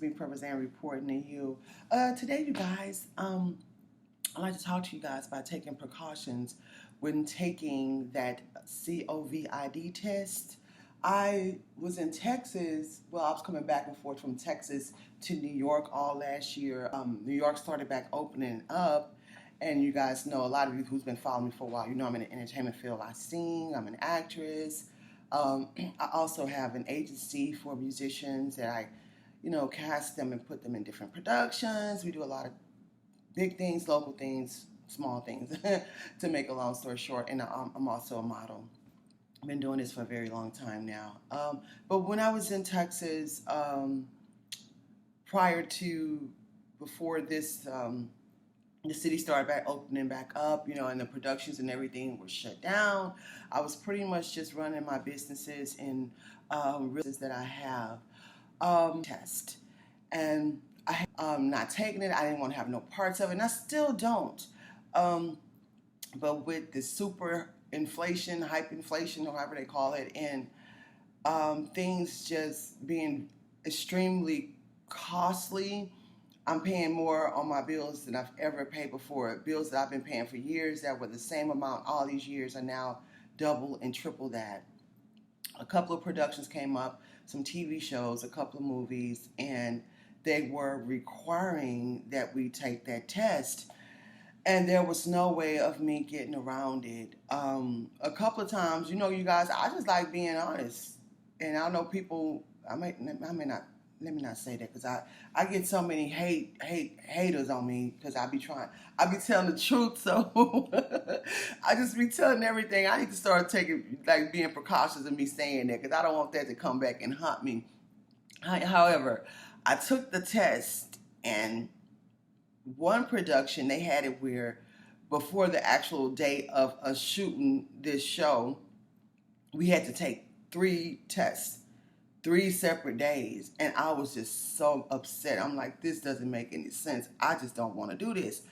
me, Purpose, and reporting to you. Today, you guys, I'd like to talk to you guys about taking precautions when taking that COVID test. I was in Texas. Well, I was coming back and forth from Texas to New York all last year. New York started back opening up, and you guys know, a lot of you who's been following me for a while, you know I'm in the entertainment field. I sing, I'm an actress. I also have an agency for musicians that I, cast them and put them in different productions. We do a lot of big things, local things, small things, to make a long story short. And I'm also a model. I've been doing this for a very long time now. But when I was in Texas, before this, the city started back opening back up, and the productions and everything were shut down. I was pretty much just running my businesses and that I have test, and I not taking it. I didn't want to have no parts of it, and I still don't. But with the super inflation, hyperinflation, or however they call it, and things just being extremely costly, I'm paying more on my bills than I've ever paid before. Bills that I've been paying for years that were the same amount all these years are now double and triple that. A couple of productions came up, some TV shows, a couple of movies, and they were requiring that we take that test. And there was no way of me getting around it. A couple of times, you guys, I just like being honest. And I know people, I may not, let me not say that, because I get so many haters on me because I be telling the truth. So I just be telling everything. I need to start being precautious of me saying that, because I don't want that to come back and haunt me. However, I took the test, and one production, they had it where before the actual day of us shooting this show, we had to take 3 tests, 3 separate days, and I was just so upset. I'm like, this doesn't make any sense. I just don't want to do this.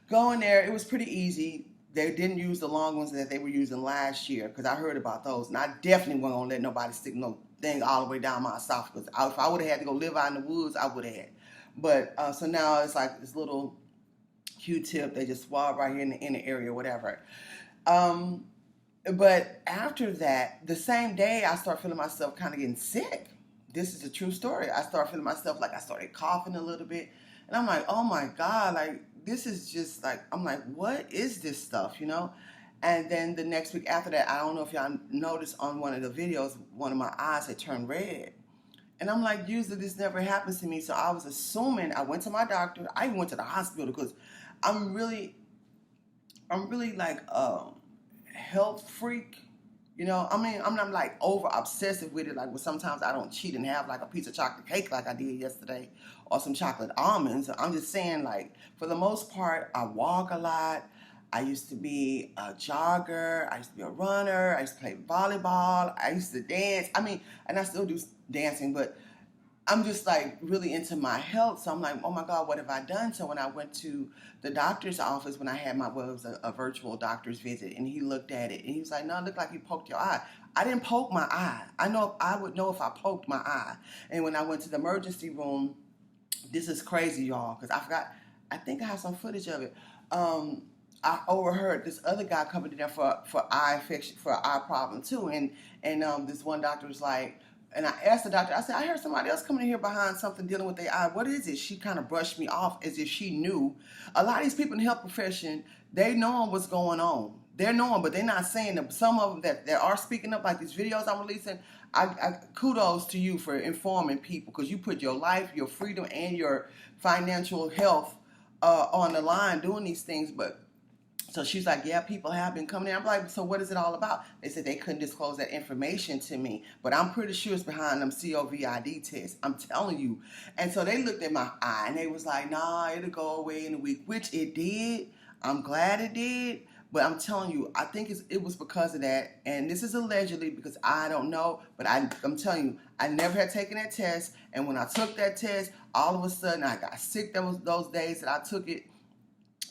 Going there, it was pretty easy. They didn't use the long ones that they were using last year, because I heard about those, and I definitely wasn't going to let nobody stick no thing all the way down my esophagus. If I would have had to go live out in the woods, I would have had. But so now it's like this little Q-tip they just swab right here in the inner area, whatever. But after that, the same day, I start feeling myself kind of getting sick. This is a true story. I start feeling myself like I started coughing a little bit. And I'm like, oh my God, like, this is just like, I'm like, what is this stuff, And then the next week after that, I don't know if y'all noticed on one of the videos, one of my eyes had turned red. And I'm like, usually this never happens to me. So I was assuming, I went to my doctor. I even went to the hospital because I'm really like health freak, I mean, I'm not like over obsessive with it, like, well, sometimes I don't cheat and have like a piece of chocolate cake like I did yesterday, or some chocolate almonds. I'm just saying, like, for the most part, I walk a lot. I used to be a jogger, I used to be a runner, I used to play volleyball, I used to dance, and I still do dancing, but I'm just like really into my health. So I'm like, oh my God, what have I done? So when I went to the doctor's office, when I had it was a virtual doctor's visit, and he looked at it and he was like, no, it looked like you poked your eye. I didn't poke my eye. I would know if I poked my eye. And when I went to the emergency room, this is crazy, y'all, because I think I have some footage of it. I overheard this other guy coming in there for eye infection, for an eye problem too. And this one doctor was like, and I asked the doctor, I said, I heard somebody else coming in here behind something dealing with their eye. What is it? She kind of brushed me off as if she knew. A lot of these people in the health profession, they know what's going on. They're knowing, but they're not saying that. Some of them that are speaking up, like these videos I'm releasing, I kudos to you for informing people, because you put your life, your freedom, and your financial health on the line doing these things. But so she's like, yeah, people have been coming in. I'm like, so what is it all about? They said they couldn't disclose that information to me, but I'm pretty sure it's behind them COVID tests. I'm telling you. And so they looked at my eye and they was like, nah, it'll go away in a week, which it did. I'm glad it did. But I'm telling you, I think it was because of that. And this is allegedly, because I don't know, but I'm telling you, I never had taken that test. And when I took that test, all of a sudden I got sick. Those days that I took it.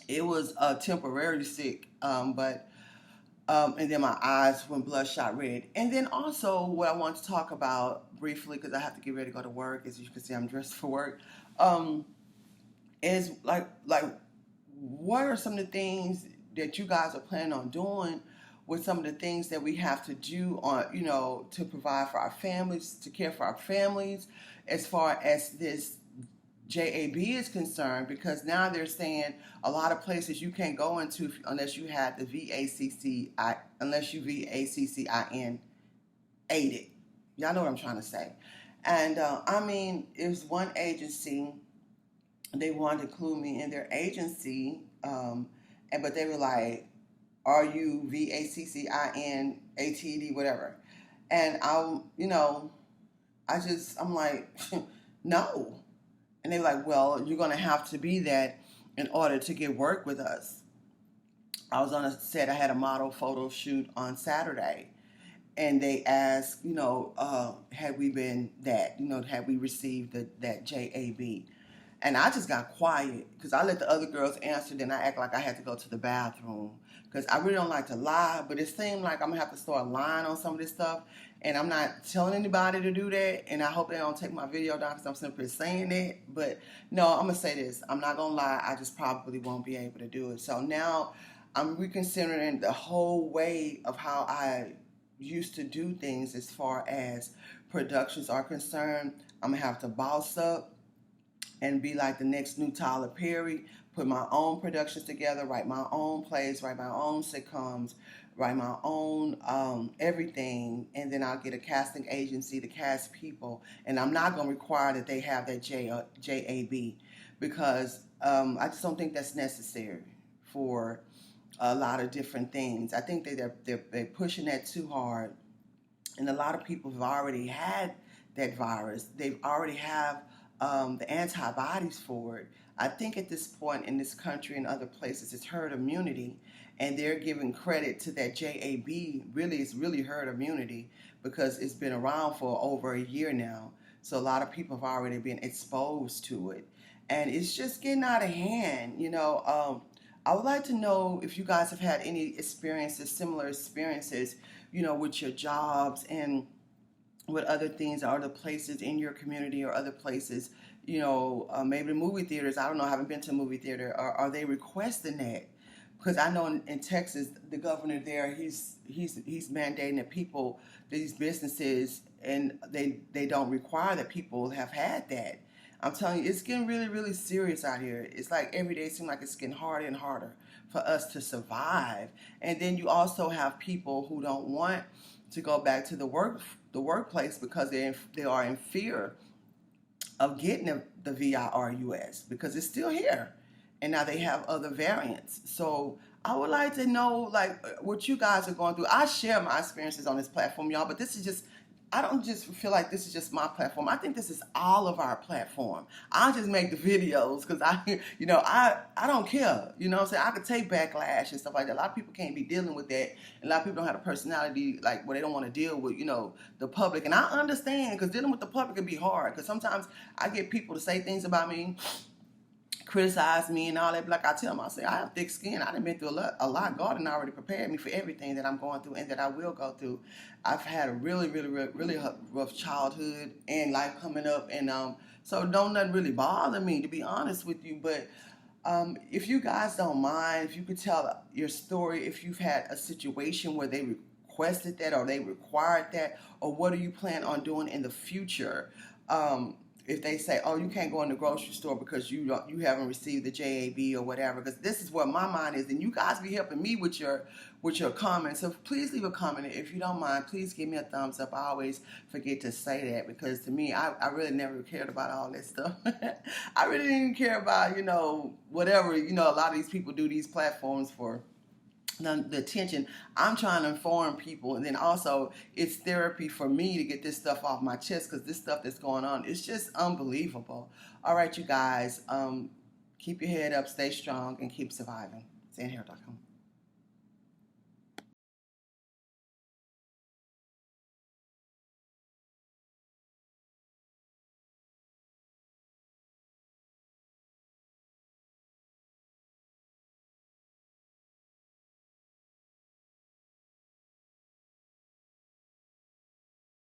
It was temporarily sick, and then my eyes went bloodshot red. And then also what I want to talk about briefly, because I have to get ready to go to work. As you can see, I'm dressed for work. Is like what are some of the things that you guys are planning on doing with some of the things that we have to do on, to provide for our families, to care for our families, as far as this JAB is concerned, because now they're saying a lot of places you can't go into unless you have the unless you VACCIN aided. Y'all know what I'm trying to say. And it was one agency, they wanted to include me in their agency, but they were like, are you VACCIN ATD, whatever? And I'm like, no. And they were like, well, you're going to have to be that in order to get work with us. I was on a set, I had a model photo shoot on Saturday. And they asked, had we been that, had we received that JAB? And I just got quiet because I let the other girls answer. Then I act like I had to go to the bathroom because I really don't like to lie. But it seemed like I'm going to have to start lying on some of this stuff. And I'm not telling anybody to do that. And I hope they don't take my video down because I'm simply saying it. But no, I'm going to say this. I'm not going to lie. I just probably won't be able to do it. So now I'm reconsidering the whole way of how I used to do things as far as productions are concerned. I'm going to have to boss up and be like the next new Tyler Perry, put my own productions together, write my own plays, write my own sitcoms, write my own everything, and then I'll get a casting agency to cast people, and I'm not going to require that they have that JAB because I just don't think that's necessary for a lot of different things. I think they're pushing that too hard, and a lot of people have already had that virus. They already have the antibodies for it. I think at this point in this country and other places, it's herd immunity, and they're giving credit to that JAB. It's really herd immunity because it's been around for over a year now. So a lot of people have already been exposed to it, and it's just getting out of hand. I would like to know if you guys have had any similar experiences, with your jobs and with other things or other places in your community or other places, maybe the movie theaters. I don't know. I haven't been to a movie theater. Are they requesting that? Because I know in Texas, the governor there, he's mandating that people, these businesses, and they don't require that people have had that. I'm telling you, it's getting really, really serious out here. It's like every day it seems like it's getting harder and harder for us to survive. And then you also have people who don't want to go back to the workplace because they are in fear of getting the virus because it's still here, and now they have other variants. So I would like to know what you guys are going through. I share my experiences on this platform, y'all, but this is just, I don't just feel like this is just my platform. I think this is all of our platform. I just make the videos because I don't care. You know what I'm saying? I could take backlash and stuff like that. A lot of people can't be dealing with that. And a lot of people don't have a personality where they don't want to deal with, the public. And I understand because dealing with the public can be hard because sometimes I get people to say things about me, criticize me and all that. But like I tell them, I say, I have thick skin. I done been through a lot. God had already prepared me for everything that I'm going through and that I will go through. I've had a really, really, really, really rough childhood and life coming up. And so don't nothing really bother me, to be honest with you. But if you guys don't mind, if you could tell your story, if you've had a situation where they requested that or they required that, or what do you plan on doing in the future? If they say, oh, you can't go in the grocery store because you haven't received the JAB or whatever, because this is where my mind is, and you guys be helping me with your comments. So please leave a comment. If you don't mind, please give me a thumbs up. I always forget to say that because to me, I really never cared about all that stuff. I really didn't care about, whatever, a lot of these people do these platforms for the attention. I'm trying to inform people, and then also it's therapy for me to get this stuff off my chest because this stuff that's going on, it's just unbelievable. All right, you guys, keep your head up, stay strong, and keep surviving. SandHair.com.